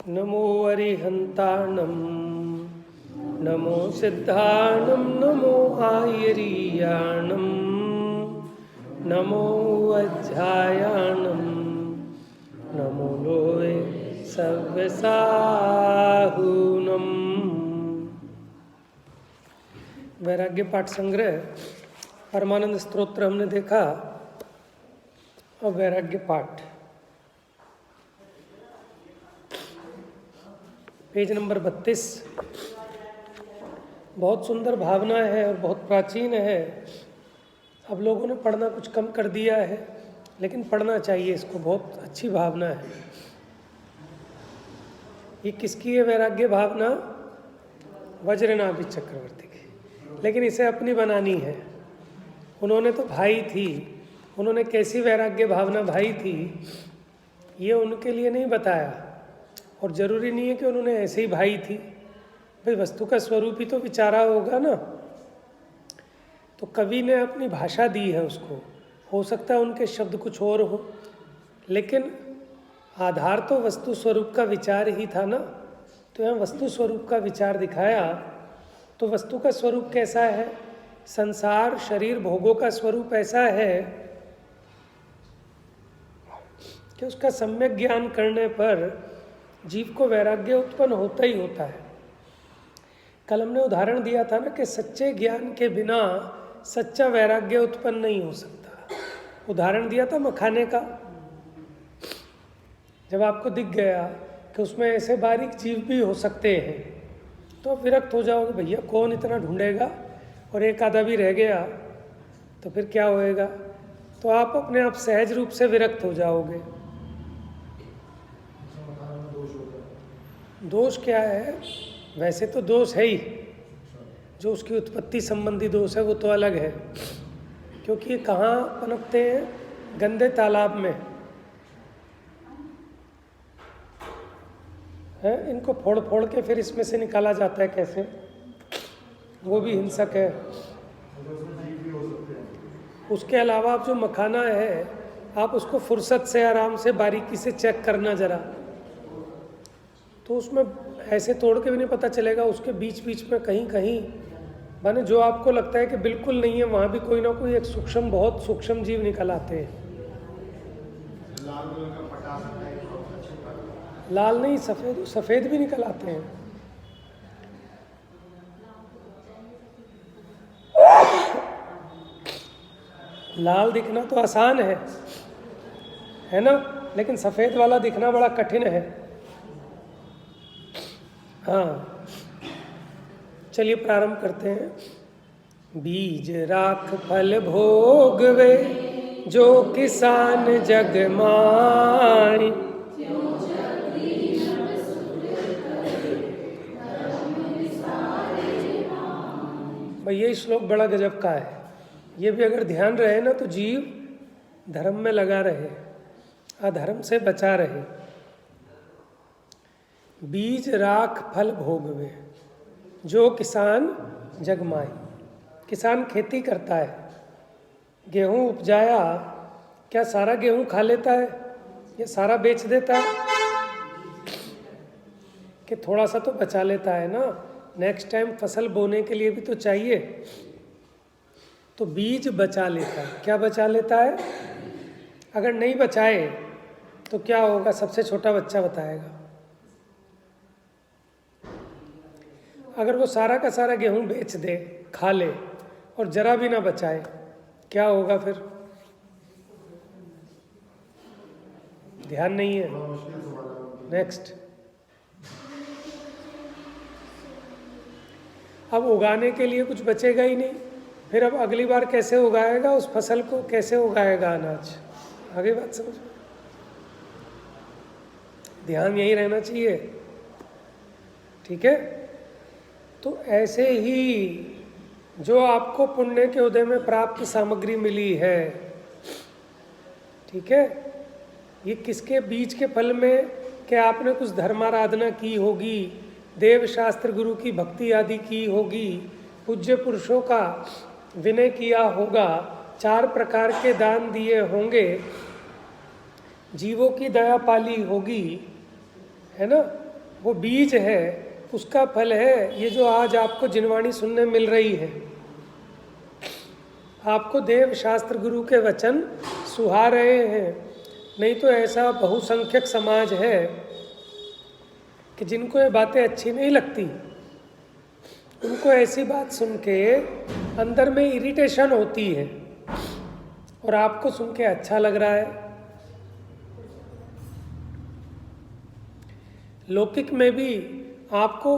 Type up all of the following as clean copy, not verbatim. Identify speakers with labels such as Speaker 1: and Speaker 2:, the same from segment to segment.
Speaker 1: नमो अरिहंताणं नमो सिद्धाणं नमो आयरीयाणं नमो अध्यायाणं नमो लोए सव्यसाहूनम। वैराग्य पाठ संग्रह परमानंद स्तोत्र हमने देखा। अब वैराग्य पाठ पेज नंबर 32। बहुत सुंदर भावना है और बहुत प्राचीन है। अब लोगों ने पढ़ना कुछ कम कर दिया है, लेकिन पढ़ना चाहिए इसको, बहुत अच्छी भावना है। ये किसकी है वैराग्य भावना? वज्रनाभि चक्रवर्ती की, लेकिन इसे अपनी बनानी है। उन्होंने तो भाई थी, उन्होंने कैसी वैराग्य भावना भाई थी ये उनके लिए नहीं बताया, और ज़रूरी नहीं है कि उन्होंने ऐसे ही भाई थी। भाई वस्तु का स्वरूप ही तो विचारा होगा ना। तो कवि ने अपनी भाषा दी है उसको, हो सकता है उनके शब्द कुछ और हो, लेकिन आधार तो वस्तु स्वरूप का विचार ही था ना। तो यहाँ वस्तु स्वरूप का विचार दिखाया। तो वस्तु का स्वरूप कैसा है? संसार शरीर भोगों का स्वरूप ऐसा है कि उसका सम्यक ज्ञान करने पर जीव को वैराग्य उत्पन्न होता ही होता है। कल हमने उदाहरण दिया था ना कि सच्चे ज्ञान के बिना सच्चा वैराग्य उत्पन्न नहीं हो सकता। उदाहरण दिया था मखाने का। जब आपको दिख गया कि उसमें ऐसे बारीक जीव भी हो सकते हैं तो विरक्त हो जाओगे, भैया कौन इतना ढूंढेगा, और एक आधा भी रह गया तो फिर क्या होएगा। तो आप अपने आप सहज रूप से विरक्त हो जाओगे। दोष क्या है? वैसे तो दोष है ही, जो उसकी उत्पत्ति संबंधी दोष है वो तो अलग है, क्योंकि ये कहाँ पनपते हैं? गंदे तालाब में है। इनको फोड़ फोड़ के फिर इसमें से निकाला जाता है कैसे? वो भी हिंसक है। उसके अलावा आप जो मखाना है, आप उसको फुर्सत से आराम से बारीकी से चेक करना ज़रा, तो उसमें ऐसे तोड़ के भी नहीं पता चलेगा। उसके बीच बीच में कहीं कहीं माने जो आपको लगता है कि बिल्कुल नहीं है, वहाँ भी कोई ना कोई एक सूक्ष्म, बहुत सूक्ष्म जीव निकल आते हैं। लाल नहीं, सफ़ेद, सफ़ेद भी निकल आते हैं। लाल दिखना तो आसान है ना, लेकिन सफ़ेद वाला दिखना बड़ा कठिन है। हाँ, चलिए प्रारंभ करते हैं। बीज राख फल भोगवे जो किसान जग माई, भाई ये श्लोक बड़ा गजब का है। ये भी अगर ध्यान रहे ना तो जीव धर्म में लगा रहे, अधर्म से बचा रहे। बीज राख फल भोगवे जो किसान जगमाई। किसान खेती करता है, गेहूं उपजाया, क्या सारा गेहूं खा लेता है या सारा बेच देता है? कि थोड़ा सा तो बचा लेता है ना, नेक्स्ट टाइम फसल बोने के लिए भी तो चाहिए। तो बीज बचा लेता है। क्या बचा लेता है? अगर नहीं बचाए तो क्या होगा? सबसे छोटा बच्चा बताएगा। अगर वो सारा का सारा गेहूं बेच दे, खा ले, और जरा भी ना बचाए, क्या होगा फिर? ध्यान नहीं है। नेक्स्ट। अब उगाने के लिए कुछ बचेगा ही नहीं। फिर अब अगली बार कैसे उगाएगा उस फसल को? कैसे उगाएगा अनाज? आगे बात समझ। ध्यान यही रहना चाहिए, ठीक है? तो ऐसे ही जो आपको पुण्य के उदय में प्राप्त सामग्री मिली है, ठीक है, ये किसके बीज के फल में? कि आपने कुछ धर्माराधना की होगी, देव शास्त्र गुरु की भक्ति आदि की होगी, पूज्य पुरुषों का विनय किया होगा, 4 प्रकार के दान दिए होंगे, जीवों की दया पाली होगी, है ना। वो बीज है, उसका फल है ये जो आज आपको जिनवाणी सुनने मिल रही है। आपको देव शास्त्र गुरु के वचन सुहा रहे हैं। नहीं तो ऐसा बहुसंख्यक समाज है कि जिनको ये बातें अच्छी नहीं लगती, उनको ऐसी बात सुन के अंदर में इरिटेशन होती है, और आपको सुन के अच्छा लग रहा है। लौकिक में भी आपको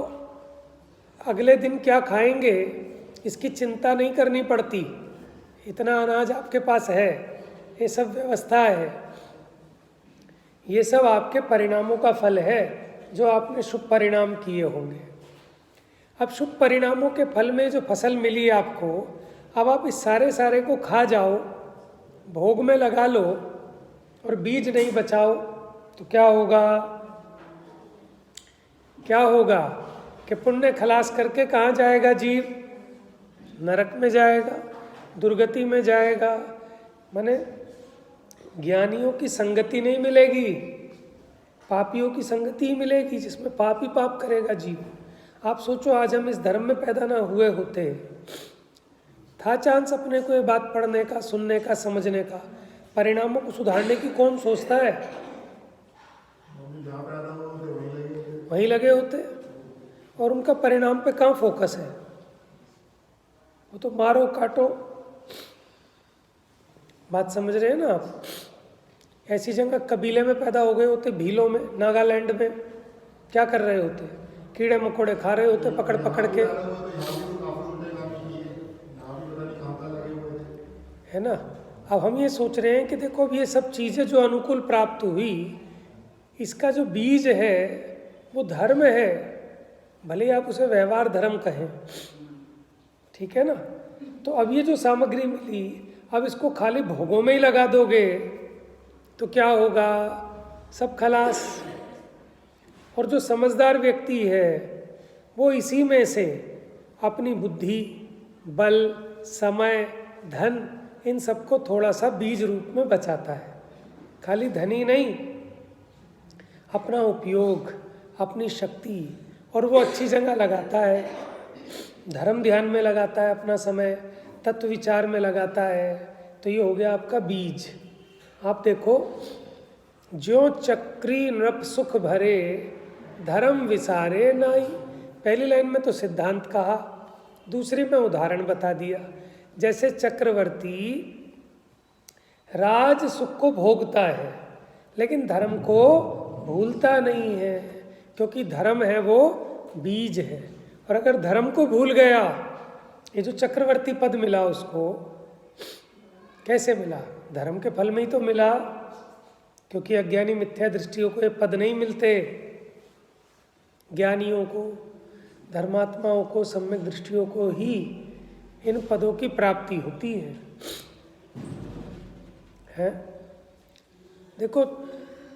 Speaker 1: अगले दिन क्या खाएंगे इसकी चिंता नहीं करनी पड़ती, इतना अनाज आपके पास है, ये सब व्यवस्था है। ये सब आपके परिणामों का फल है जो आपने शुभ परिणाम किए होंगे। अब शुभ परिणामों के फल में जो फसल मिली आपको, अब आप इस सारे को खा जाओ, भोग में लगा लो और बीज नहीं बचाओ तो क्या होगा? क्या होगा कि पुण्य खलास करके कहाँ जाएगा जीव? नरक में जाएगा, दुर्गति में जाएगा। माने ज्ञानियों की संगति नहीं मिलेगी, पापियों की संगति ही मिलेगी, जिसमें पाप ही पाप करेगा जीव। आप सोचो, आज हम इस धर्म में पैदा ना हुए होते, था चांस अपने को ये बात पढ़ने का, सुनने का, समझने का, परिणामों को सुधारने की कौन सोचता है? वहीं लगे होते, और उनका परिणाम पे कहाँ फोकस है? वो तो मारो काटो। बात समझ रहे हैं ना आप? ऐसी जगह कबीले में पैदा हो गए होते, भीलों में, नागालैंड में, क्या कर रहे होते? कीड़े मकोड़े खा रहे होते पकड़ पकड़ के, है ना। अब हम ये सोच रहे हैं कि देखो अब ये सब चीज़ें जो अनुकूल प्राप्त हुई, इसका जो बीज है वो धर्म है, भले ही आप उसे व्यवहार धर्म कहें, ठीक है ना। तो अब ये जो सामग्री मिली, अब इसको खाली भोगों में ही लगा दोगे तो क्या होगा? सब खलास। और जो समझदार व्यक्ति है वो इसी में से अपनी बुद्धि, बल, समय, धन, इन सबको थोड़ा सा बीज रूप में बचाता है। खाली धन ही नहीं, अपना उपयोग, अपनी शक्ति, और वो अच्छी जगह लगाता है। धर्म ध्यान में लगाता है अपना समय, तत्व विचार में लगाता है, तो ये हो गया आपका बीज। आप देखो, ज्यों चक्री नृप सुख भरे, धर्म विसारे नाई। पहली लाइन में तो सिद्धांत कहा, दूसरी में उदाहरण बता दिया। जैसे चक्रवर्ती राज सुख को भोगता है लेकिन धर्म को भूलता नहीं है, क्योंकि धर्म है वो बीज है। और अगर धर्म को भूल गया, ये जो चक्रवर्ती पद मिला उसको कैसे मिला? धर्म के फल में ही तो मिला, क्योंकि अज्ञानी मिथ्या दृष्टियों को ये पद नहीं मिलते। ज्ञानियों को, धर्मात्माओं को, सम्यक दृष्टियों को ही इन पदों की प्राप्ति होती है? देखो,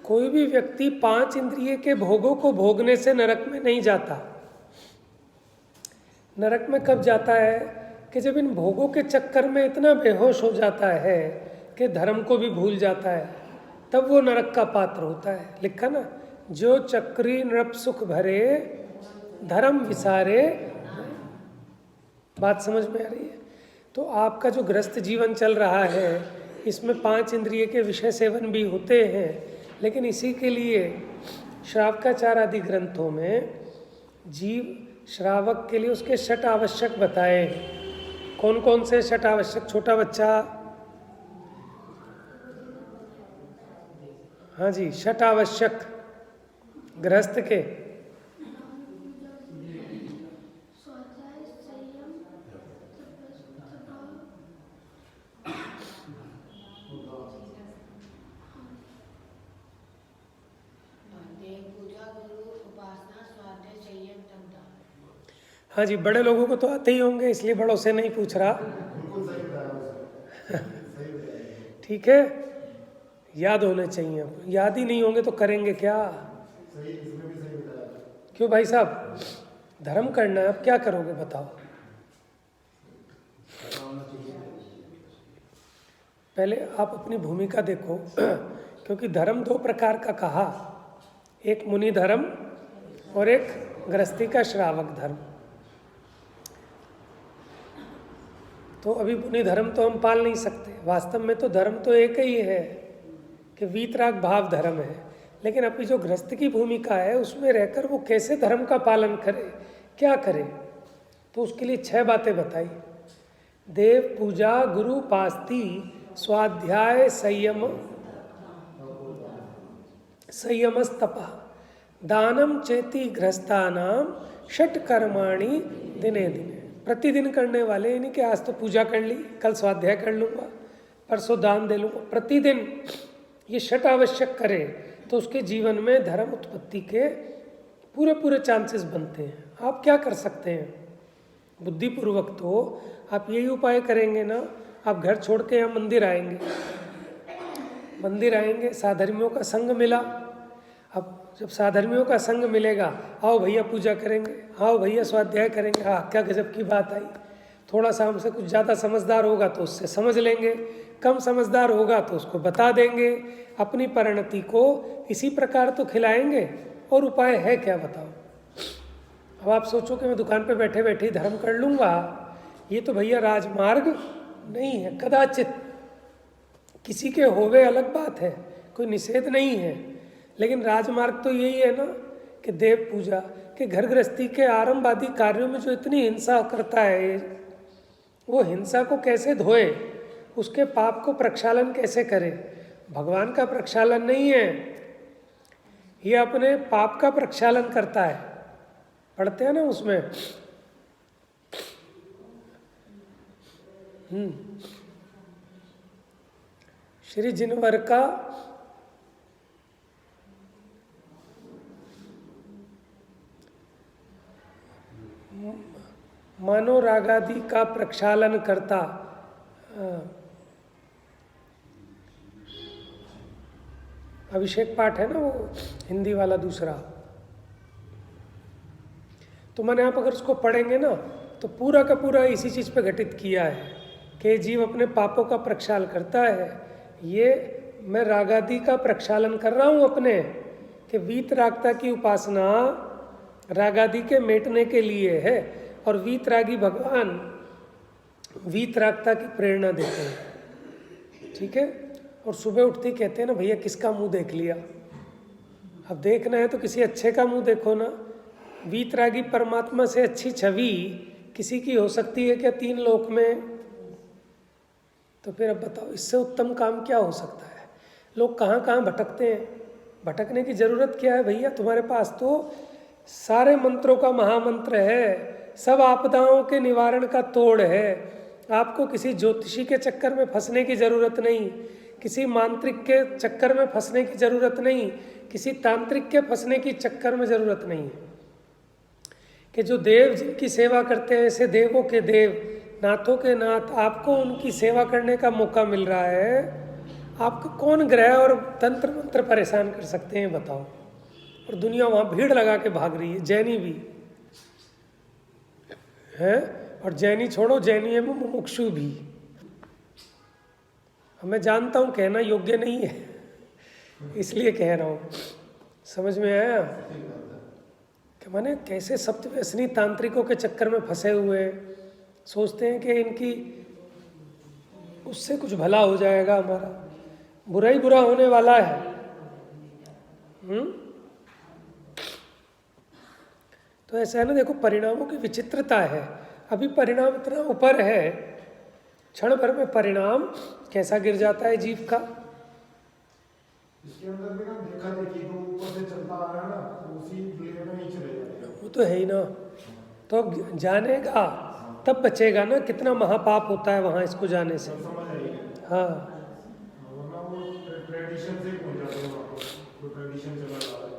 Speaker 1: कोई भी व्यक्ति 5 इंद्रिय के भोगों को भोगने से नरक में नहीं जाता। नरक में कब जाता है? कि जब इन भोगों के चक्कर में इतना बेहोश हो जाता है कि धर्म को भी भूल जाता है, तब वो नरक का पात्र होता है। लिखा ना, जो चक्री नृप सुख भरे, धर्म विसारे। बात समझ में आ रही है? तो आपका जो ग्रस्त जीवन चल रहा है, इसमें 5 इंद्रिय के विषय सेवन भी होते हैं, लेकिन इसी के लिए श्रावकाचार आदि ग्रंथों में जीव श्रावक के लिए उसके षट आवश्यक बताए। कौन कौन से षट आवश्यक? छोटा बच्चा, हाँ जी, षट आवश्यक गृहस्थ के। हाँ जी, बड़े लोगों को तो आते ही होंगे, इसलिए बड़ों से नहीं पूछ रहा। ठीक है, याद होने चाहिए। याद ही नहीं होंगे तो करेंगे क्या? क्यों भाई साहब, धर्म करना है, अब क्या करोगे बताओ? पहले आप अपनी भूमिका देखो, क्योंकि धर्म 2 प्रकार का कहा, एक मुनि धर्म और एक गृहस्थी का श्रावक धर्म। तो अभी मुनि धर्म तो हम पाल नहीं सकते, वास्तव में तो धर्म तो एक ही है कि वीतराग भाव धर्म है, लेकिन अपनी जो गृहस्थ की भूमिका है उसमें रहकर वो कैसे धर्म का पालन करे, क्या करे, तो उसके लिए 6 बातें बताई। देव पूजा, गुरु पास्ती, स्वाध्याय, संयमस्तपः, दानम चेति गृहस्थानाम षट कर्माणि दिने दिने। प्रतिदिन करने वाले, यानी कि आज तो पूजा कर ली, कल स्वाध्याय कर लूँगा, परसों दान दे लूँगा, प्रतिदिन ये षट आवश्यक करे तो उसके जीवन में धर्म उत्पत्ति के पूरे चांसेस बनते हैं। आप क्या कर सकते हैं? बुद्धिपूर्वक तो आप यही उपाय करेंगे ना, आप घर छोड़ के यहाँ मंदिर आएंगे, साधर्मियों का संग मिला। अब जब साधर्मियों का संग मिलेगा, आओ भैया पूजा करेंगे, आओ भैया स्वाध्याय करेंगे, हाँ क्या गजब की बात आई। थोड़ा सा हमसे कुछ ज़्यादा समझदार होगा तो उससे समझ लेंगे, कम समझदार होगा तो उसको बता देंगे, अपनी परिणति को इसी प्रकार तो खिलाएंगे। और उपाय है क्या बताओ? अब आप सोचो कि मैं दुकान पे बैठे बैठे ही धर्म कर लूँगा, ये तो भैया राजमार्ग नहीं है, कदाचित किसी के होवे अलग बात है, कोई निषेध नहीं है, लेकिन राजमार्ग तो यही है ना कि देव पूजा के घर गृहस्थी के आरंभवादी कार्यों में जो इतनी हिंसा करता है, वो हिंसा को कैसे धोए, उसके पाप को प्रक्षालन कैसे करे। भगवान का प्रक्षालन नहीं है, ये अपने पाप का प्रक्षालन करता है। पढ़ते हैं ना उसमें, श्री जिनवर का मानो रागादि का प्रक्षालन करता, अभिषेक पाठ है ना वो हिंदी वाला दूसरा। तो मैंने आप अगर उसको पढ़ेंगे ना तो पूरा का पूरा इसी चीज़ पे घटित किया है कि जीव अपने पापों का प्रक्षालन करता है। ये मैं रागादि का प्रक्षालन कर रहा हूँ अपने, कि वीतरागता की उपासना रागादि के मेटने के लिए है, और वीतरागी भगवान वीतरागता की प्रेरणा देते हैं। ठीक है। और सुबह उठते ही कहते हैं ना, भैया किसका मुंह देख लिया। अब देखना है तो किसी अच्छे का मुंह देखो ना। वीतरागी परमात्मा से अच्छी छवि किसी की हो सकती है क्या 3 लोक में? तो फिर अब बताओ, इससे उत्तम काम क्या हो सकता है? लोग कहाँ कहाँ भटकते हैं। भटकने की ज़रूरत क्या है भैया? तुम्हारे पास तो सारे मंत्रों का महामंत्र है, सब आपदाओं के निवारण का तोड़ है। आपको किसी ज्योतिषी के चक्कर में फंसने की ज़रूरत नहीं, किसी मांत्रिक के चक्कर में फंसने की ज़रूरत नहीं, किसी तांत्रिक के फंसने की चक्कर में ज़रूरत नहीं है। कि जो देव जिनकी सेवा करते हैं, ऐसे देवों के देव, नाथों के नाथ, आपको उनकी सेवा करने का मौका मिल रहा है। आपको कौन ग्रह और तंत्र मंत्र परेशान कर सकते हैं बताओ? और दुनिया वहाँ भीड़ लगा के भाग रही है, जैनी भी है, और जैनी छोड़ो, जैनी में मुमुक्षु भी। मैं जानता हूँ कहना योग्य नहीं है, इसलिए कह रहा हूँ। समझ में आया कि माने कैसे सप्तव्यसनी तांत्रिकों के चक्कर में फंसे हुए, सोचते हैं कि इनकी उससे कुछ भला हो जाएगा, हमारा बुरा ही बुरा होने वाला है। तो ऐसा है ना, देखो परिणामों की विचित्रता है। अभी परिणाम इतना ऊपर है, क्षण भर में परिणाम कैसा गिर जाता है जीव का।
Speaker 2: इसके अंदर भी ना देखा देखी तो ऊपर से चलता आ रहा है ना, उसी प्लेन में ही चले जाएगा।
Speaker 1: वो तो है ही ना। तो अब जानेगा तब बचेगा ना, कितना महापाप होता है वहाँ इसको जाने से।
Speaker 2: समझ आएगी।
Speaker 1: हाँ,
Speaker 2: वरना वो ट्रेडिशन से पहुंच जाते हैं वहाँ पर, तो ट्रेडिशन चला आ रहा है।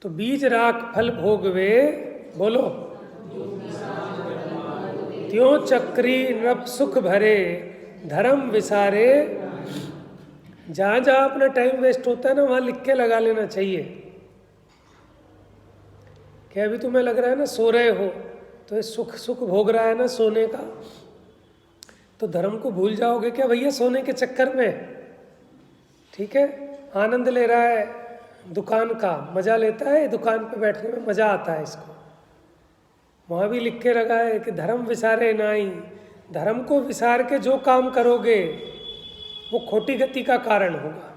Speaker 1: तो बीज राख फल भोगवे, बोलो त्यों चक्री नृप सुख भरे, धर्म विसारे। जहाँ जहाँ अपना टाइम वेस्ट होता है ना, वहाँ लिख के लगा लेना चाहिए कि अभी तुम्हें लग रहा है ना सो रहे हो, तो ये सुख सुख भोग रहा है ना सोने का, तो धर्म को भूल जाओगे क्या भैया सोने के चक्कर में? ठीक है। आनंद ले रहा है दुकान का, मज़ा लेता है, दुकान पे बैठने में मज़ा आता है इसको। वहाँ भी लिख के रखा है कि धर्म विसारे नाई, धर्म को विसार के जो काम करोगे वो खोटी गति का कारण होगा।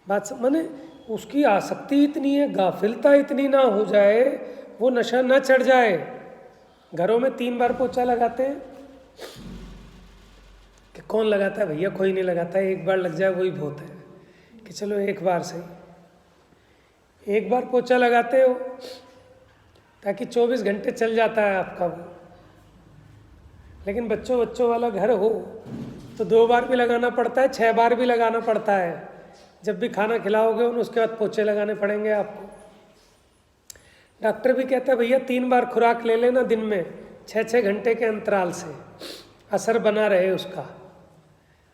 Speaker 1: बात माने उसकी आसक्ति इतनी है, गाफिलता इतनी ना हो जाए, वो नशा ना चढ़ जाए। घरों में 3 बार पोछा लगाते हैं कि कौन लगाता है भैया, कोई नहीं लगाता है, 1 बार लग जाए वही बहुत है, कि चलो 1 बार सही। 1 बार पोछा लगाते हो ताकि 24 घंटे चल जाता है आपका वो। लेकिन बच्चों वाला घर हो तो 2 बार भी लगाना पड़ता है, 6 बार भी लगाना पड़ता है। जब भी खाना खिलाओगे उन्हें उसके बाद पोछे लगाने पड़ेंगे आपको। डॉक्टर भी कहता है भैया 3 बार खुराक ले लेना दिन में, 6-6 घंटे के अंतराल से, असर बना रहे उसका।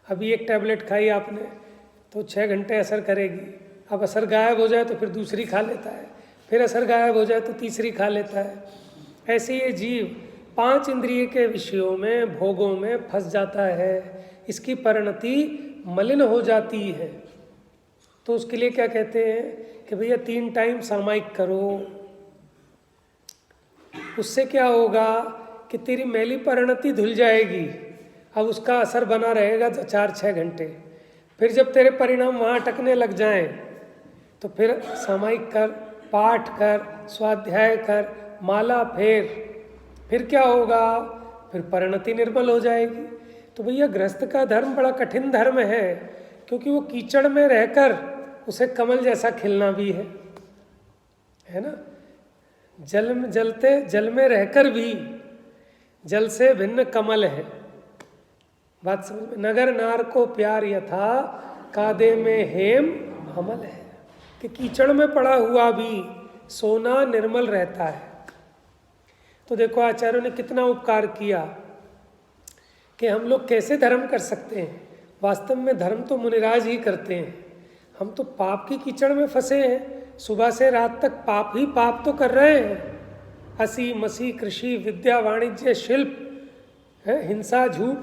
Speaker 1: अभी 1 टैबलेट खाई आपने तो 6 घंटे असर करेगी, अब असर गायब हो जाए तो फिर दूसरी खा लेता है, फिर असर गायब हो जाए तो तीसरी खा लेता है। ऐसे ये जीव 5 इंद्रिय के विषयों में, भोगों में फंस जाता है, इसकी परिणति मलिन हो जाती है। तो उसके लिए क्या कहते हैं कि भैया 3 टाइम सामायिक करो। उससे क्या होगा कि तेरी मैली परिणति धुल जाएगी, अब उसका असर बना रहेगा 4-6 घंटे। फिर जब तेरे परिणाम वहाँ अटकने लग जाएं तो फिर सामायिक कर, पाठ कर, स्वाध्याय कर, माला फेर, फिर क्या होगा, फिर परिणति निर्मल हो जाएगी। तो भैया गृहस्थ का धर्म बड़ा कठिन धर्म है, क्योंकि वो कीचड़ में रहकर उसे कमल जैसा खिलना भी है ना। जल में रहकर भी जल से भिन्न कमल है। बात समझ में। नगर नार को प्यार यथा कादे में हेम अमल है, कि कीचड़ में पड़ा हुआ भी सोना निर्मल रहता है। तो देखो आचार्यों ने कितना उपकार किया कि हम लोग कैसे धर्म कर सकते हैं। वास्तव में धर्म तो मुनिराज ही करते हैं, हम तो पाप की कीचड़ में फंसे हैं। सुबह से रात तक पाप ही पाप तो कर रहे हैं। हंसी मसी, कृषि, विद्या, वाणिज्य, शिल्प, हिंसा, झूठ,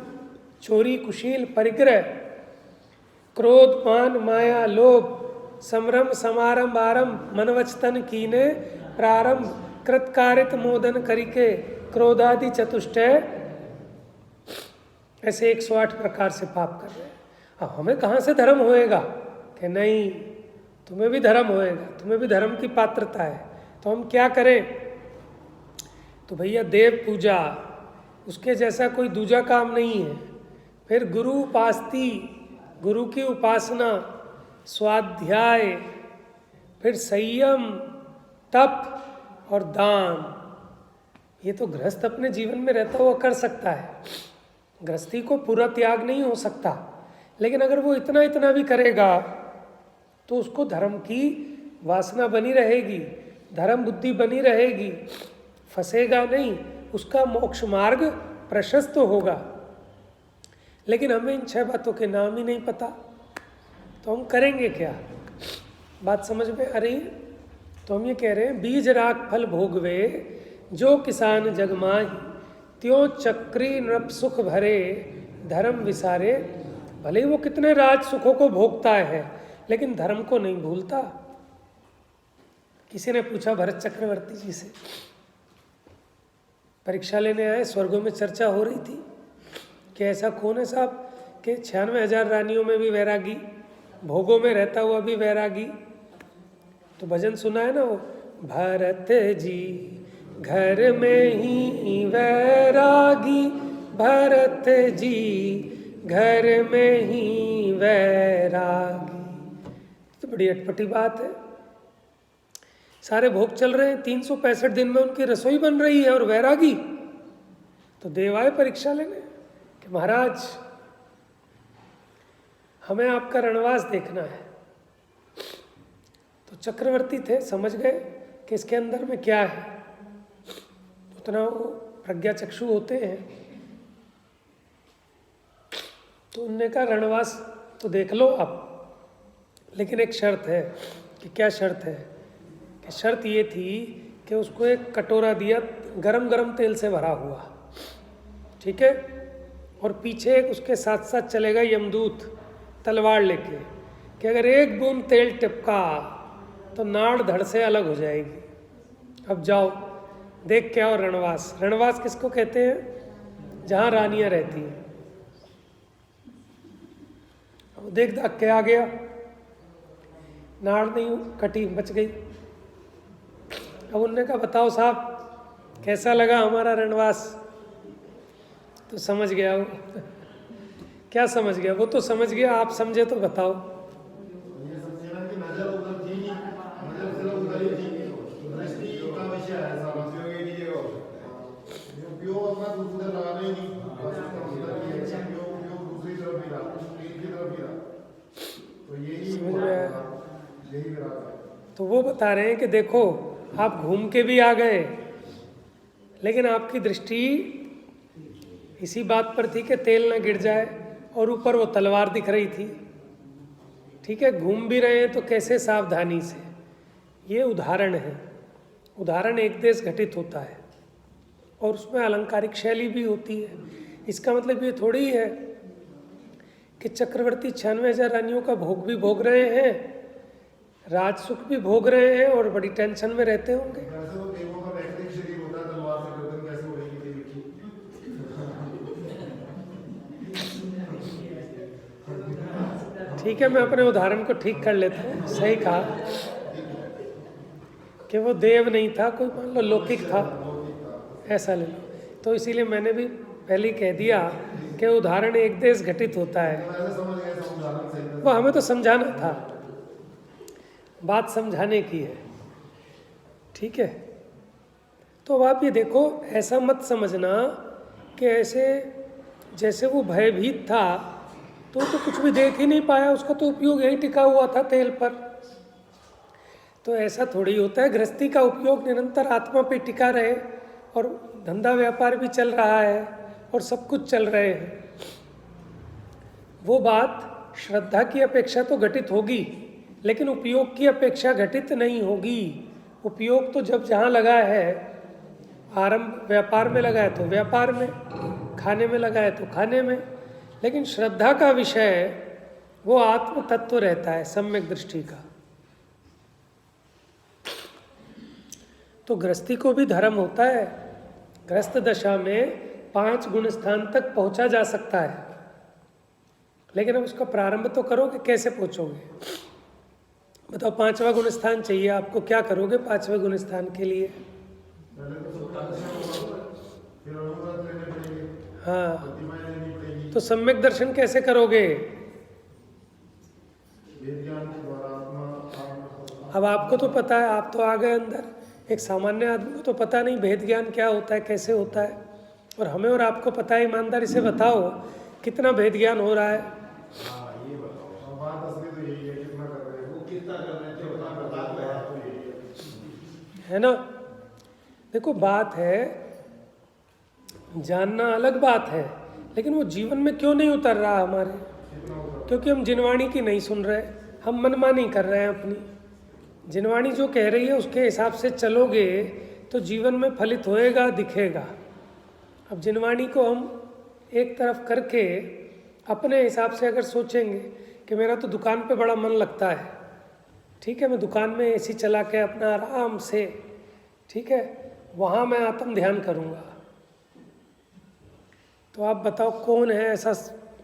Speaker 1: चोरी, कुशील, परिग्रह, क्रोध, मान, माया, लोभ, संभ्रम, समारंभ, आरंभ, मनवचतन कीने प्रारंभ, कृतकारित मोदन करिके, क्रोधादि चतुष्टय, ऐसे 108 प्रकार से पाप कर रहे हैं। अब हमें कहाँ से धर्म होएगा कि नहीं, तुम्हें भी धर्म होएगा, तुम्हें भी धर्म की पात्रता है। तो हम क्या करें? तो भैया देव पूजा, उसके जैसा कोई दूजा काम नहीं है। फिर गुरु उपासती, गुरु की उपासना, स्वाध्याय, फिर संयम, तप और दान। ये तो गृहस्थ अपने जीवन में रहता हुआ कर सकता है। गृहस्थी को पूरा त्याग नहीं हो सकता, लेकिन अगर वो इतना इतना भी करेगा तो उसको धर्म की वासना बनी रहेगी, धर्म बुद्धि बनी रहेगी, फंसेगा नहीं, उसका मोक्ष मार्ग प्रशस्त होगा। लेकिन हमें इन 6 बातों के नाम ही नहीं पता, तो हम करेंगे क्या? बात समझ में आ रही है? तो हम ये कह रहे हैं, बीज राग फल भोगवे जो किसान जगमाही, त्यों चक्री नृप सुख भरे धर्म विसारे। भले ही वो कितने राज सुखों को भोगता है, लेकिन धर्म को नहीं भूलता। किसी ने पूछा भरत चक्रवर्ती जी से, परीक्षा लेने आए, स्वर्गों में चर्चा हो रही थी कि ऐसा कौन है साहब कि 96,000 रानियों में भी वैरागी, भोगों में रहता हुआ भी वैरागी। तो भजन सुना है ना वो, भरत जी घर में ही वैरागी, भरत जी घर में ही वैरागी। तो बड़ी अटपटी बात है। सारे भोग चल रहे हैं, 365 दिन में उनकी रसोई बन रही है, और वैरागी। तो देव आए परीक्षा लेने कि महाराज हमें आपका रणवास देखना है। तो चक्रवर्ती थे, समझ गए कि इसके अंदर में क्या है, उतना वो प्रज्ञाचक्षु होते हैं। तो उनने कहा रणवास तो देख लो आप, लेकिन एक शर्त है। कि क्या शर्त है? कि शर्त ये थी कि उसको एक कटोरा दिया गरम गरम तेल से भरा हुआ, ठीक है, और पीछे एक उसके साथ साथ चलेगा यमदूत तलवार लेके। कि अगर एक बूंद तेल टिपका तो नाड़ धड़ से अलग हो जाएगी। अब जाओ देख के आओ रणवास। रणवास किसको कहते हैं? जहाँ रानियाँ रहती हैं। अब देख दाख के आ गया, नाड़ नहीं कटी, बच गई। अब उनने कहा बताओ साहब कैसा लगा हमारा रणवास? तो समझ गया वो। क्या समझ गया? वो तो समझ गया, आप समझे तो बताओ।
Speaker 2: ये समझे ना कि नजर उधर थी नहीं, नजर सिर्फ उधर ही थी, दृष्टि का विषय है सारा। उपयोग अपना उधर लगाना ही नहीं, बस उसका उधर ही है, उपयोग दूसरी तरफ ही रहा, तीर की तरफ ही रहा। तो यही मेरा
Speaker 1: तो वो बता रहे हैं कि देखो आप घूम के भी आ गए, लेकिन आपकी दृष्टि इसी बात पर थी कि तेल न गिर जाए, और ऊपर वो तलवार दिख रही थी। ठीक है, घूम भी रहे हैं तो कैसे सावधानी से। ये उदाहरण है। उदाहरण एक देश घटित होता है और उसमें अलंकारिक शैली भी होती है। इसका मतलब ये थोड़ी है कि चक्रवर्ती 96,000 रानियों का भोग भी भोग रहे हैं, राज सुख भी भोग रहे हैं और बड़ी टेंशन में रहते होंगे।
Speaker 2: वैसे तो देवों का वैक्टिक शरीर होता है, तलवार से गर्दन कैसे उड़ेगी देवी की।
Speaker 1: ठीक है, मैं अपने उदाहरण को ठीक कर लेता हूँ। सही कहा कि वो देव नहीं था, कोई मान लो लौकिक था, ऐसा ले लो। तो इसीलिए मैंने भी पहले कह दिया कि उदाहरण एक देश घटित होता है।
Speaker 2: वैसे समझ गए, सब उदाहरण सही था।
Speaker 1: वो हमें तो समझाना था, बात समझाने की है। ठीक है, तो अब आप ये देखो, ऐसा मत समझना कि ऐसे जैसे वो भयभीत था तो कुछ भी देख ही नहीं पाया, उसका तो उपयोग यहीं टिका हुआ था तेल पर। तो ऐसा थोड़ी होता है। गृहस्थी का उपयोग निरंतर आत्मा पे टिका रहे और धंधा व्यापार भी चल रहा है और सब कुछ चल रहे हैं। वो बात श्रद्धा की अपेक्षा तो घटित होगी, लेकिन उपयोग की अपेक्षा घटित नहीं होगी। उपयोग तो जब जहाँ लगा है, आरंभ व्यापार में लगा है तो व्यापार में, खाने में लगा है तो खाने में, लेकिन श्रद्धा का विषय वो आत्म तत्व रहता है, सम्यक दृष्टि का। तो गृहस्थी को भी धर्म होता है। गृहस्थ दशा में 5 गुण स्थान तक पहुंचा जा सकता है, लेकिन अब उसका प्रारंभ तो करो कि कैसे पहुंचोगे। बताओ, 5वां गुण स्थान चाहिए आपको, क्या करोगे 5वें गुण स्थान के लिए? हाँ, तो सम्यक दर्शन कैसे करोगे? अब आपको तो पता है, आप तो आ गए अंदर। एक सामान्य आदमी को तो पता नहीं भेद ज्ञान क्या होता है, कैसे होता है। और हमें और आपको पता है। ईमानदारी से बताओ कितना भेद ज्ञान हो रहा है।
Speaker 2: ये बताओ, अब बात असली तो यही है, कितना कर रहे हैं, वो कितना कर रहे थे, उतना बता दो यार, तो यही
Speaker 1: है ना। देखो, बात है जानना अलग बात है, लेकिन वो जीवन में क्यों नहीं उतर रहा हमारे? क्योंकि हम जिनवाणी की नहीं सुन रहे, हम मनमानी कर रहे हैं अपनी। जिनवाणी जो कह रही है उसके हिसाब से चलोगे तो जीवन में फलित होएगा, दिखेगा। अब जिनवाणी को हम एक तरफ करके अपने हिसाब से अगर सोचेंगे कि मेरा तो दुकान पे बड़ा मन लगता है, ठीक है, मैं दुकान में एसी चला के अपना आराम से, ठीक है, वहाँ मैं आत्म ध्यान करूँगा। तो आप बताओ कौन है ऐसा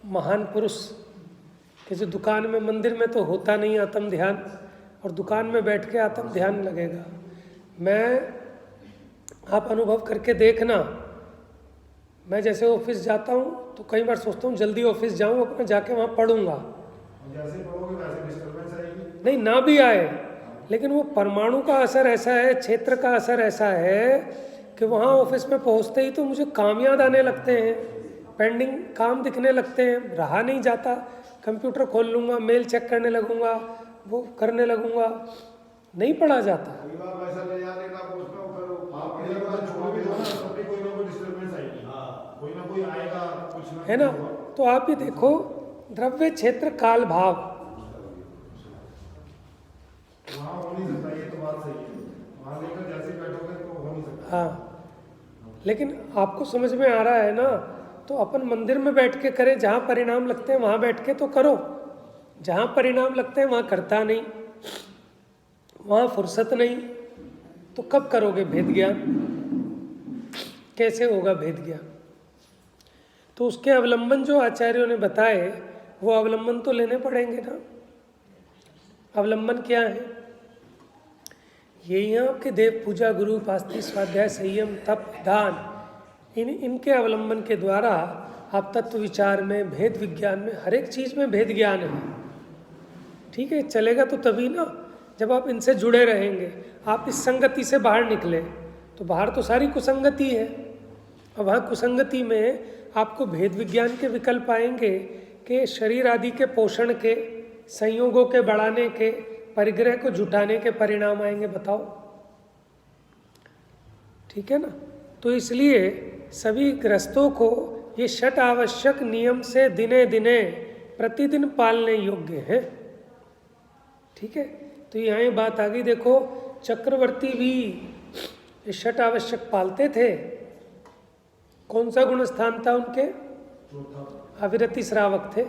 Speaker 1: महान पुरुष कि जो दुकान में, मंदिर में तो होता नहीं आत्म ध्यान, और दुकान में बैठ के आत्म ध्यान लगेगा। आप अनुभव करके देखना। मैं जैसे ऑफिस जाता हूँ तो कई बार सोचता हूँ जल्दी ऑफिस जाऊँ, अपना जाके वहाँ पढ़ूंगा।
Speaker 2: जैसे पढ़ोगे वैसे डिस्टर्बेंस आएगी।
Speaker 1: नहीं, ना भी आए, लेकिन वो परमाणु का असर ऐसा है, क्षेत्र का असर ऐसा है कि वहाँ ऑफिस में पहुँचते ही तो मुझे काम याद आने लगते हैं, पेंडिंग काम दिखने लगते हैं, रहा नहीं जाता। कंप्यूटर खोल लूँगा, मेल चेक करने लगूँगा, वो करने लगूँगा, नहीं पढ़ा जाता।
Speaker 2: कोई ना कोई डिस्टर्बेंस आएगी, कोई ना कोई आएगा, कुछ ना
Speaker 1: है ना। तो आप ये देखो, द्रव्य क्षेत्र काल भाव
Speaker 2: वहाँ हो नहीं सकता, ये तो बात सही है। वहाँ लेकर जैसे बैठोगे तो हो नहीं सकता।
Speaker 1: हाँ, लेकिन आपको समझ में आ रहा है ना। तो अपन मंदिर में बैठ के करें, जहाँ परिणाम लगते हैं वहाँ बैठ के तो करो। जहाँ परिणाम लगते हैं वहाँ करता नहीं, वहाँ फुर्सत नहीं, तो कब करोगे भेद ज्ञान? कैसे होगा भेद ज्ञान? तो उसके अवलंबन जो आचार्यों ने बताए वो अवलंबन तो लेने पड़ेंगे ना। अवलंबन क्या है? यही आपके देव पूजा, गुरु उपासना, स्वाध्याय, संयम, तप, दान, इनके अवलंबन के द्वारा आप तत्व विचार में, भेद विज्ञान में, हर एक चीज़ में भेद ज्ञान है। ठीक है, चलेगा तो तभी ना जब आप इनसे जुड़े रहेंगे। आप इस संगति से बाहर निकले तो बाहर तो सारी कुसंगति है, और वहाँ कुसंगति में आपको भेद विज्ञान के विकल्प आएंगे कि शरीर आदि के पोषण के, संयोगों के बढ़ाने के, परिग्रह को जुटाने के परिणाम आएंगे। बताओ, ठीक है ना। तो इसलिए सभी गृहस्थों को ये षट आवश्यक नियम से दिने दिने प्रतिदिन पालने योग्य है। ठीक है, तो यहाँ ये बात आ गई। देखो, चक्रवर्ती भी ये षट आवश्यक पालते थे। कौन सा गुण स्थान था उनके? अविरति श्रावक थे।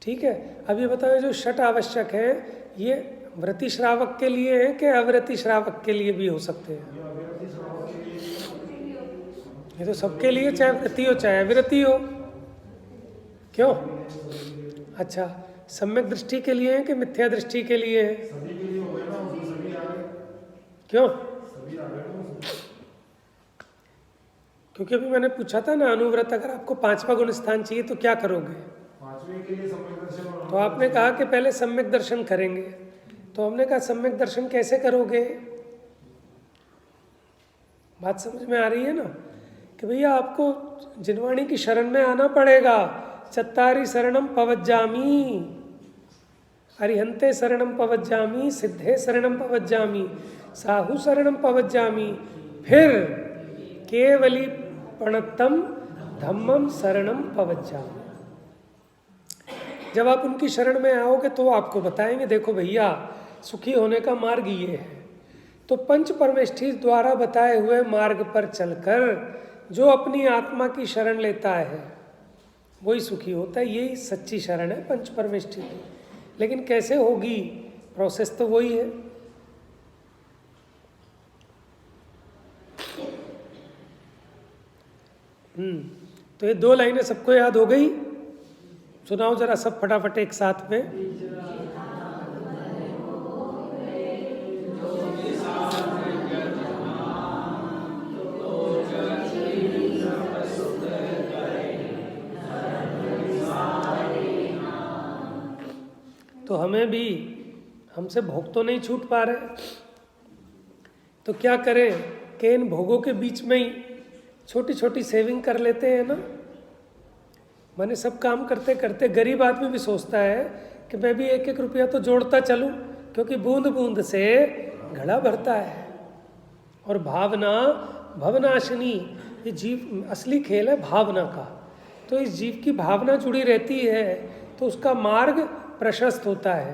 Speaker 1: ठीक है, अब ये बताओ, जो षट आवश्यक है ये व्रति श्रावक के लिए है कि अविरति श्रावक के लिए भी हो सकते हैं? ये तो सबके लिए, चाहे व्रति हो चाहे अविरति हो। क्यों? अच्छा, सम्यक दृष्टि के लिए है कि मिथ्या दृष्टि के लिए है? क्यों? क्योंकि अभी मैंने पूछा था ना, अनुव्रत अगर आपको 5वां गुण स्थान चाहिए तो क्या करोगे?
Speaker 2: 5वें के लिए सम्यक दर्शन।
Speaker 1: तो आपने कहा कि पहले सम्यक दर्शन करेंगे। तो हमने कहा सम्यक दर्शन कैसे करोगे? बात समझ में आ रही है ना कि भैया आपको जिनवाणी की शरण में आना पड़ेगा। चत्तारी शरणम पवज्जामी, अरिहंते शरणम पवज्जामी, सिद्धे शरणम पवज्जामी, साहु शरणम पवज्जामी, फिर केवली प्रणतम धम्मम शरणम पवज्जामी। जब आप उनकी शरण में आओगे तो आपको बताएंगे, देखो भैया सुखी होने का मार्ग ये है। तो पंच परमेष्ठी द्वारा बताए हुए मार्ग पर चलकर जो अपनी आत्मा की शरण लेता है वही सुखी होता है। यही सच्ची शरण है पंच परमेष्ठी की। लेकिन कैसे होगी? प्रोसेस तो वही है। तो ये 2 लाइनें सबको याद हो गई? सुनाओ जरा सब फटाफट एक साथ में। तो हमें भी, हमसे भोग तो नहीं छूट पा रहे, तो क्या करें कि इन भोगों के बीच में ही छोटी छोटी सेविंग कर लेते हैं ना। मैंने सब काम करते करते, गरीब आदमी भी सोचता है कि मैं भी 1-1 रुपया तो जोड़ता चलूं, क्योंकि बूंद बूंद से घड़ा भरता है। और भावना भवनाशिनी, ये जीव असली खेल है भावना का। तो इस जीव की भावना जुड़ी रहती है तो उसका मार्ग प्रशस्त होता है।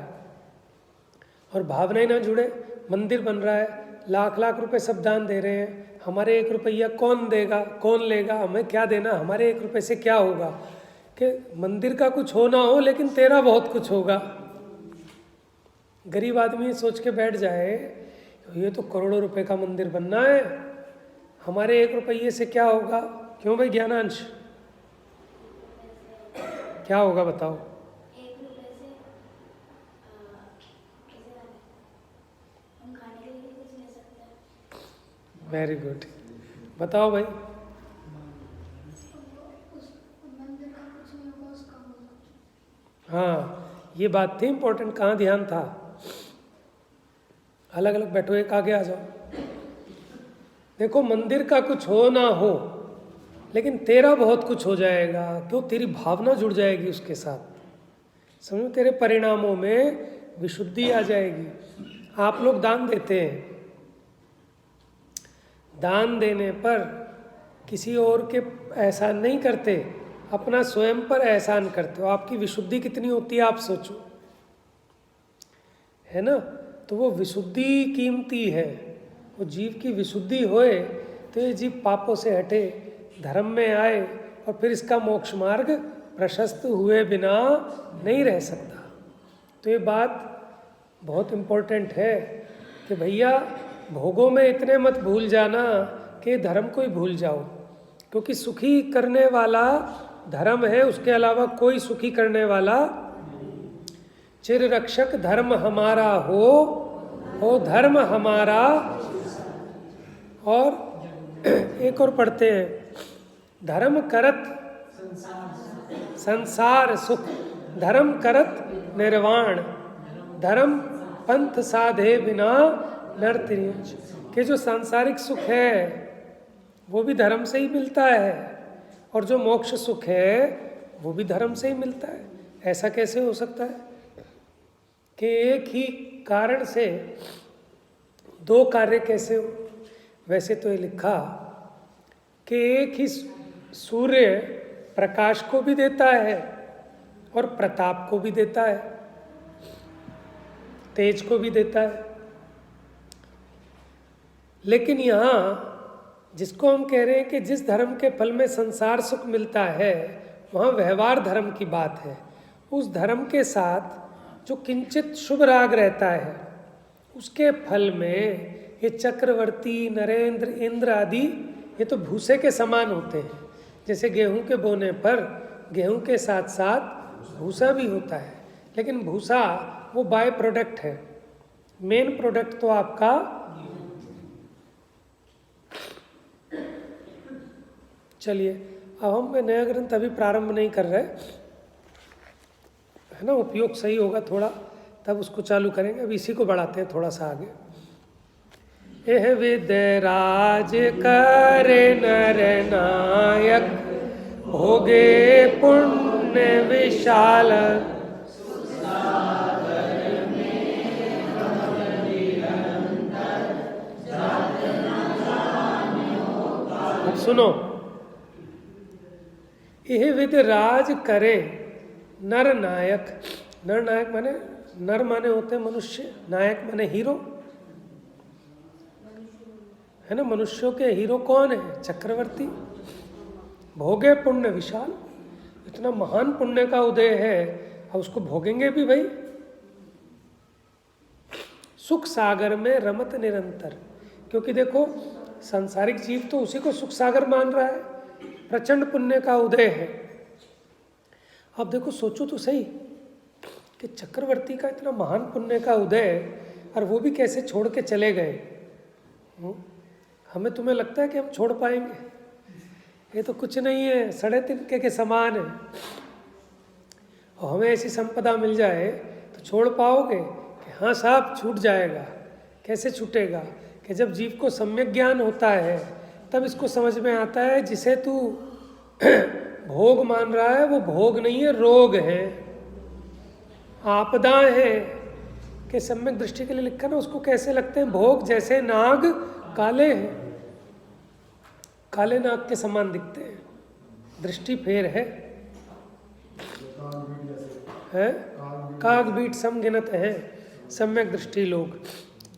Speaker 1: और भावना ही ना जुड़े, मंदिर बन रहा है, लाख लाख रुपए सब दान दे रहे हैं, हमारे 1 रुपया कौन देगा, कौन लेगा, हमें क्या देना, हमारे 1 रुपये से क्या होगा? कि मंदिर का कुछ हो ना हो लेकिन तेरा बहुत कुछ होगा। गरीब आदमी सोच के बैठ जाए, ये तो करोड़ों रुपए का मंदिर बनना है, हमारे 1 रुपये से क्या होगा? क्यों भाई ज्ञानांश, क्या होगा बताओ? वेरी गुड, बताओ भाई। हाँ, ये बात थी इम्पोर्टेंट, कहाँ ध्यान था? अलग अलग बैठो, एक आगे आ जाओ। देखो, मंदिर का कुछ हो ना हो लेकिन तेरा बहुत कुछ हो जाएगा। क्यों? तेरी भावना जुड़ जाएगी उसके साथ। समझो, तेरे परिणामों में विशुद्धि आ जाएगी। आप लोग दान देते हैं, दान देने पर किसी और के एहसान नहीं करते, अपना स्वयं पर एहसान करते हो। आपकी विशुद्धि कितनी होती है आप सोचो, है ना? तो वो विशुद्धि कीमती है। वो जीव की विशुद्धि होए तो ये जीव पापों से हटे, धर्म में आए, और फिर इसका मोक्ष मार्ग प्रशस्त हुए बिना नहीं रह सकता। तो ये बात बहुत इम्पोर्टेंट है कि भैया भोगों में इतने मत भूल जाना कि धर्म को ही भूल जाओ, क्योंकि सुखी करने वाला धर्म है, उसके अलावा कोई सुखी करने वाला। चिर रक्षक धर्म हमारा हो धर्म हमारा। और एक और पढ़ते हैं, धर्म करत संसार सुख, धर्म करत निर्वाण, धर्म पंथ साधे बिना नर त्रियंच। कि जो सांसारिक सुख है वो भी धर्म से ही मिलता है, और जो मोक्ष सुख है वो भी धर्म से ही मिलता है। ऐसा कैसे हो सकता है कि एक ही कारण से दो कार्य कैसे हो? वैसे तो ये लिखा कि एक ही सूर्य प्रकाश को भी देता है और प्रताप को भी देता है, तेज को भी देता है। लेकिन यहाँ जिसको हम कह रहे हैं कि जिस धर्म के फल में संसार सुख मिलता है, वहाँ व्यवहार धर्म की बात है। उस धर्म के साथ जो किंचित शुभ राग रहता है, उसके फल में ये चक्रवर्ती, नरेंद्र, इंद्र आदि ये तो भूसे के समान होते हैं। जैसे गेहूं के बोने पर गेहूं के साथ साथ भूसा भी होता है, लेकिन भूसा वो बाय प्रोडक्ट है, मेन प्रोडक्ट तो आपका। चलिए, अब हम नया ग्रंथ अभी प्रारंभ नहीं कर रहे, है ना, उपयोग सही होगा थोड़ा तब उसको चालू करेंगे। अब इसी को बढ़ाते हैं थोड़ा सा आगे। एह विदराज करे नर नायक, भोगे पुण्य विशाल, अब सुनो, यह विद राज करे नर नायक। नर नायक माने, नर माने होते हैं मनुष्य, नायक माने हीरो, है ना। मनुष्यों के हीरो कौन है? चक्रवर्ती। भोगे पुण्य विशाल, इतना महान पुण्य का उदय है, अब उसको भोगेंगे भी भाई। सुख सागर में रमत निरंतर, क्योंकि देखो सांसारिक जीव तो उसी को सुख सागर मान रहा है, प्रचंड पुण्य का उदय है। अब देखो, सोचो तो सही कि चक्रवर्ती का इतना महान पुण्य का उदय, और वो भी कैसे छोड़ के चले गए। हमें तुम्हें लगता है कि हम छोड़ पाएंगे? ये तो कुछ नहीं है, सड़े तिनके के समान है। और हमें ऐसी संपदा मिल जाए तो छोड़ पाओगे कि हाँ साहब छूट जाएगा? कैसे छूटेगा? कि जब जीव को सम्यक ज्ञान होता है तब इसको समझ में आता है, जिसे तू भोग मान रहा है वो भोग नहीं है, रोग है, आपदाएं हैं। कि सम्यक दृष्टि के लिए लिखा ना, उसको कैसे लगते हैं भोग? जैसे नाग काले हैं, काले नाग के समान दिखते हैं, दृष्टि फेर है, काग बीट समगिनत है सम्यक दृष्टि लोग।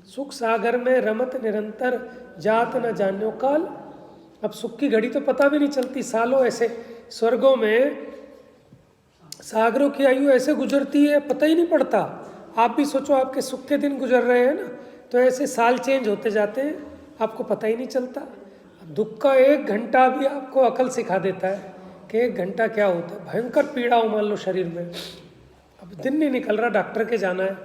Speaker 1: सुख सागर में रमत निरंतर, जात न जान्यो काल। अब सुख की घड़ी तो पता भी नहीं चलती, सालों ऐसे स्वर्गों में सागरों की आयु ऐसे गुजरती है, पता ही नहीं पड़ता। आप भी सोचो, आपके सुख के दिन गुजर रहे हैं ना, तो ऐसे साल चेंज होते जाते हैं, आपको पता ही नहीं चलता। दुख का 1 घंटा भी आपको अकल सिखा देता है कि 1 घंटा क्या होता है। भयंकर पीड़ा हो मान लो शरीर में, अब दिन नहीं निकल रहा, डॉक्टर के जाना है,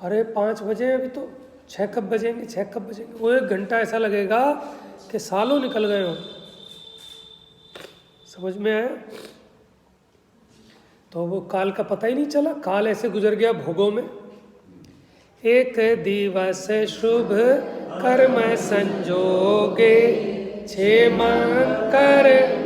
Speaker 1: अरे 5 बजे अभी तो 6 कब बजेंगे, 6 कब बजेंगे। वो 1 घंटा ऐसा लगेगा कि सालों निकल गए हो। समझ में आया? तो वो काल का पता ही नहीं चला, काल ऐसे गुजर गया भोगों में। एक दिवस शुभ कर्म संजोगे, 6 मन कर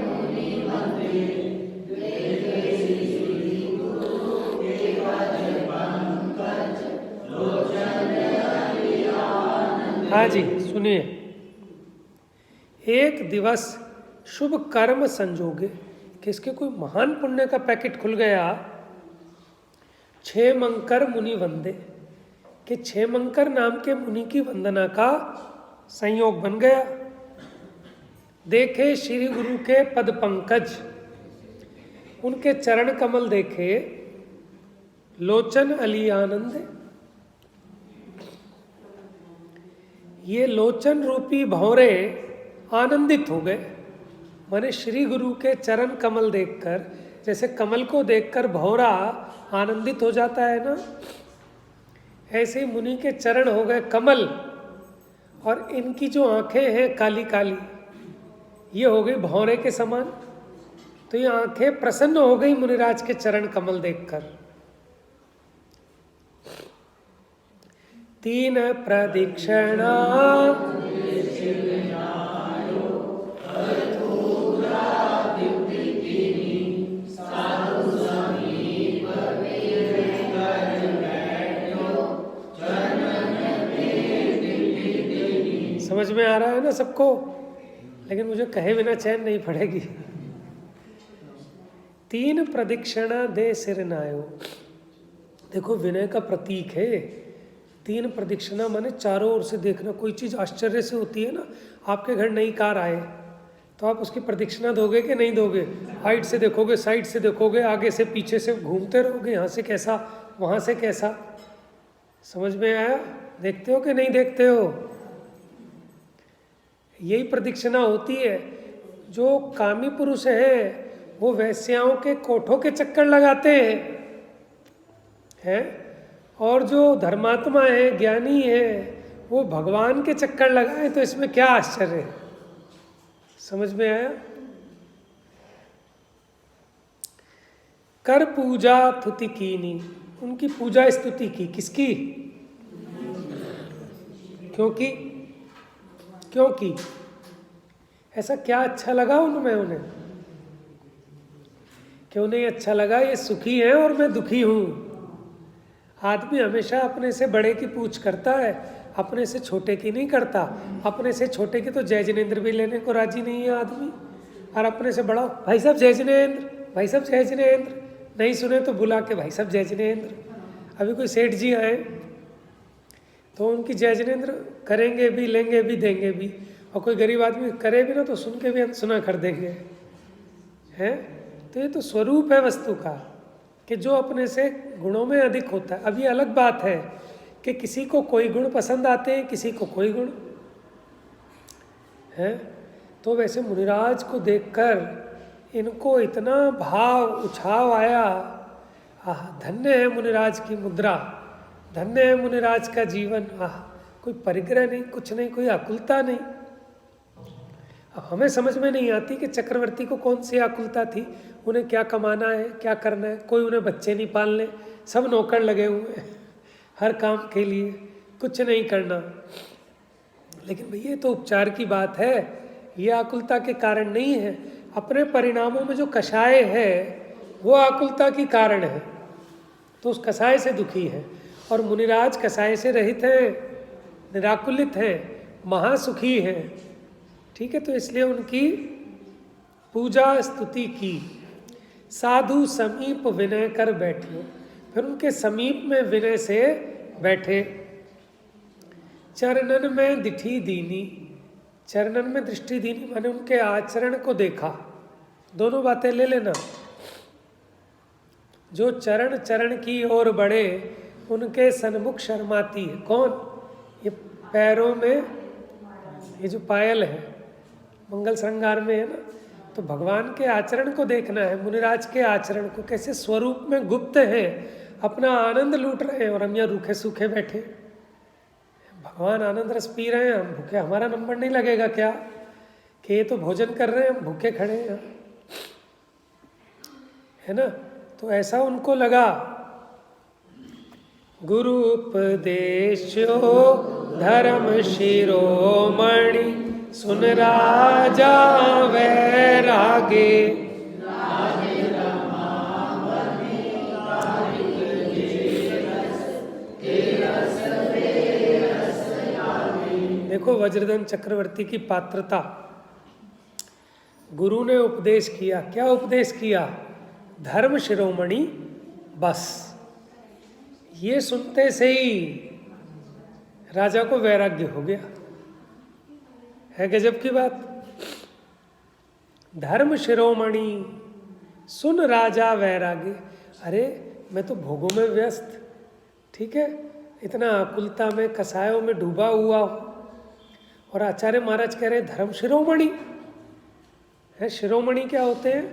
Speaker 1: हाँ जी सुनिए, एक दिवस शुभ कर्म संजोगे, कि इसके कोई महान पुण्य का पैकेट खुल गया। 6 मंकर मुनि वंदे, कि 6 मंकर नाम के मुनि की वंदना का संयोग बन गया। देखे श्री गुरु के पद पंकज, उनके चरण कमल देखे लोचन अली आनंद। ये लोचन रूपी भौरे आनंदित हो गए। माने श्री गुरु के चरण कमल देखकर, जैसे कमल को देखकर भौरा आनंदित हो जाता है ना, ऐसे ही मुनि के चरण हो गए कमल, और इनकी जो आंखें हैं काली काली, ये हो गई भौरे के समान। तो ये आंखें प्रसन्न हो गई मुनिराज के चरण कमल देखकर। 3 प्रदक्षिणा समझ में आ रहा है ना सबको? लेकिन मुझे कहे बिना चैन नहीं पड़ेगी। 3 प्रदक्षिणा दे सिर नायो। देखो विनय का प्रतीक है। 3 प्रदक्षिणा माने चारों ओर से देखना। कोई चीज़ आश्चर्य से होती है ना, आपके घर नई कार आए तो आप उसकी प्रदक्षिणा दोगे कि नहीं दोगे? हाइट से देखोगे, साइड से देखोगे, आगे से पीछे से घूमते रहोगे, यहाँ से कैसा वहाँ से कैसा। समझ में आया? देखते हो कि नहीं देखते हो? यही प्रदक्षिणा होती है। जो कामी पुरुष है वो वैश्याओं के कोठों के चक्कर लगाते हैं, और जो धर्मात्मा है, ज्ञानी है, वो भगवान के चक्कर लगाए। तो इसमें क्या आश्चर्य है? समझ में आया? कर पूजा तुति कीनी। उनकी पूजा स्तुति की। किसकी? क्योंकि ऐसा क्या अच्छा लगा उनमें उन्हें? क्यों नहीं अच्छा लगा? ये सुखी हैं और मैं दुखी हूं। आदमी हमेशा अपने से बड़े की पूछ करता है, अपने से छोटे की नहीं करता। अपने से छोटे की तो जय जिनेंद्र भी लेने को राजी नहीं है आदमी, और अपने से बड़ा भाई साहब जय जिनेंद्र, भाई साहब जय जिनेंद्र। नहीं सुने तो बुला के भाई साहब जय जिनेंद्र। अभी कोई सेठ जी आए तो उनकी जय जिनेंद्र करेंगे भी, लेंगे भी, देंगे भी। और कोई गरीब आदमी करे भी ना तो सुन के भी हम सुना कर देंगे, हैं? तो ये तो स्वरूप है वस्तु का कि जो अपने से गुणों में अधिक होता है। अब ये अलग बात है कि किसी को कोई गुण पसंद आते हैं, किसी को कोई गुण है। तो वैसे मुनिराज को देखकर इनको इतना भाव उछाव आया। धन्य है मुनिराज की मुद्रा, धन्य है मुनिराज का जीवन। कोई परिग्रह नहीं, कुछ नहीं, कोई आकुलता नहीं। अब हमें समझ में नहीं आती कि चक्रवर्ती को कौन सी आकुलता थी, उन्हें क्या कमाना है, क्या करना है। कोई उन्हें बच्चे नहीं पालने, सब नौकर लगे हुए हैं हर काम के लिए, कुछ नहीं करना। लेकिन भैया ये तो उपचार की बात है, ये आकुलता के कारण नहीं है। अपने परिणामों में जो कषाय है वो आकुलता की कारण है, तो उस कषाय से दुखी है। और मुनिराज कषाय से रहित हैं, निराकुलित हैं, महासुखी हैं। ठीक है, तो इसलिए उनकी पूजा स्तुति की। साधु समीप विनय कर बैठे, फिर उनके समीप में विनय से बैठे। चरणन में दिठी दीनी, चरणन में दृष्टि दीनी माने उनके आचरण को देखा। दोनों बातें ले लेना। जो चरण चरण की ओर बढ़े उनके सन्मुख शर्माती है। कौन? ये पैरों में ये जो पायल है मंगल श्रृंगार में है ना, तो भगवान के आचरण को देखना है। मुनिराज के आचरण को, कैसे स्वरूप में गुप्त है, अपना आनंद लूट रहे हैं और हम यहाँ रूखे सूखे बैठे। भगवान आनंद रस पी रहे हैं, हम भूखे, हमारा नंबर नहीं लगेगा क्या कि ये तो भोजन कर रहे हैं, हम भूखे खड़े हैं, है ना? तो ऐसा उनको लगा। गुरु उपदेशो धर्म शिरोमणि, सुन राजा वैरागे। देखो वज्रधन चक्रवर्ती की पात्रता। गुरु ने उपदेश किया। क्या उपदेश किया? धर्म शिरोमणि। बस ये सुनते से ही राजा को वैराग्य हो गया। है गजब की बात। धर्म शिरोमणि, सुन राजा वैरागी। अरे मैं तो भोगों में व्यस्त, ठीक है, इतना आकुलता में कसायों में डूबा हुआ हूँ, और आचार्य महाराज कह रहे धर्म शिरोमणि है। शिरोमणि क्या होते हैं?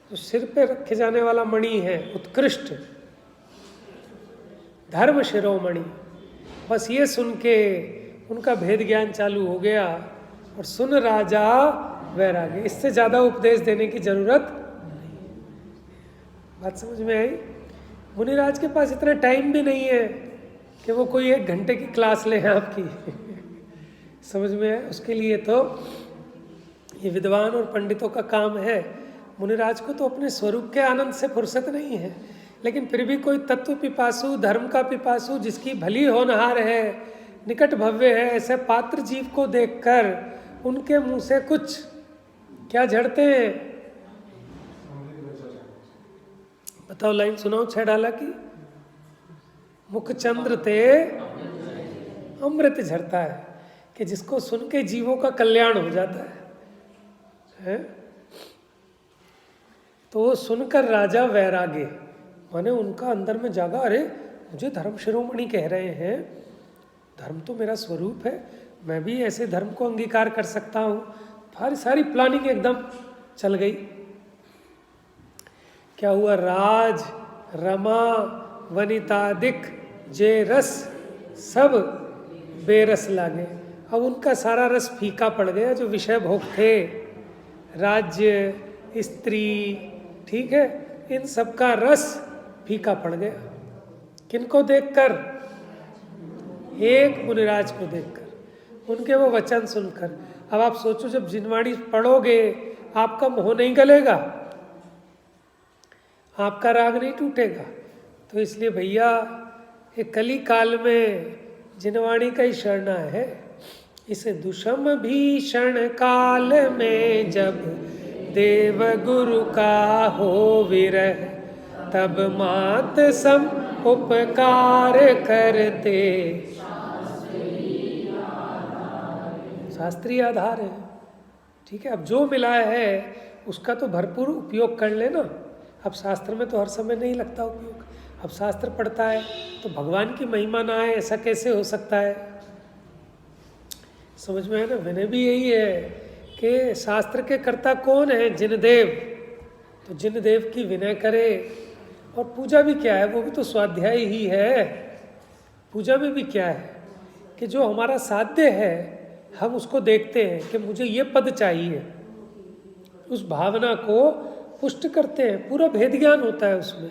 Speaker 1: जो सिर पे रखे जाने वाला मणि है, उत्कृष्ट धर्म शिरोमणि। बस ये सुन के उनका भेद ज्ञान चालू हो गया, और सुन राजा वैरागी। इससे ज़्यादा उपदेश देने की जरूरत नहीं। बात समझ में आई? मुनिराज के पास इतना टाइम भी नहीं है कि वो कोई 1 घंटे की क्लास ले आपकी समझ में है? उसके लिए तो ये विद्वान और पंडितों का काम है। मुनिराज को तो अपने स्वरूप के आनंद से फुर्सत नहीं है, लेकिन फिर भी कोई तत्व पिपासु, धर्म का पिपासु, जिसकी भली होनहार है, निकट भव्य है, ऐसे पात्र जीव को देखकर उनके मुंह से कुछ क्या झड़ते हैं? बताओ, लाइन सुनाओ 6 डाला की। मुख चंद्र ते अमृत झरता है, कि जिसको सुन के जीवों का कल्याण हो जाता है? तो वो सुनकर राजा वैरागे, माने उनका अंदर में जागा, अरे मुझे धर्म शिरोमणि कह रहे हैं, धर्म तो मेरा स्वरूप है, मैं भी ऐसे धर्म को अंगीकार कर सकता हूँ। सारी प्लानिंग एकदम चल गई। क्या हुआ? राज रमा वनितादिक जे रस सब बेरस लागे। अब उनका सारा रस फीका पड़ गया। जो विषय भोग थे, राज्य, स्त्री, ठीक है, इन सब का रस फीका पड़ गया। किनको देखकर? एक मुनिराज को देखकर, उनके वो वचन सुनकर। अब आप सोचो, जब जिनवाणी पढ़ोगे आपका मोह नहीं गलेगा, आपका राग नहीं टूटेगा। तो इसलिए भैया, ये कली काल में जिनवाणी का ही शरणा है। इस दुषम भीषण काल में जब देव गुरु का हो विरह, तब मात सम उपकार करते। शास्त्रीय आधार है, ठीक है। अब जो मिला है उसका तो भरपूर उपयोग कर लेना। अब शास्त्र में तो हर समय नहीं लगता उपयोग। अब शास्त्र पढ़ता है तो भगवान की महिमा ना है, ऐसा कैसे हो सकता है? समझ में है ना? मैंने भी यही है कि शास्त्र के कर्ता कौन है? जिनदेव। तो जिनदेव की विनय करे। और पूजा भी क्या है? वो भी तो स्वाध्याय ही है। पूजा में भी क्या है कि जो हमारा साध्य है हम उसको देखते हैं कि मुझे ये पद चाहिए, उस भावना को पुष्ट करते हैं। पूरा भेद ज्ञान होता है उसमें।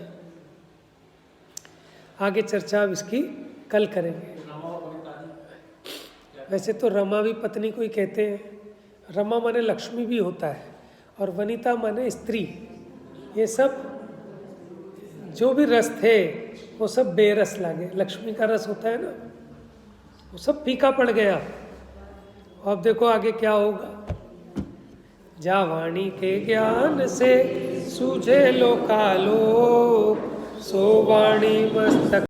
Speaker 1: आगे चर्चा अब इसकी कल करेंगे। वैसे तो रमा भी पत्नी को ही कहते हैं। रमा माने लक्ष्मी भी होता है, और वनिता माने स्त्री। ये सब जो भी रस थे वो सब बेरस लागे। लक्ष्मी का रस होता है ना, वो सब फीका पड़ गया। अब देखो आगे क्या होगा। जा वाणी के ज्ञान से सूझे लोकालोक, सो वाणी मस्तक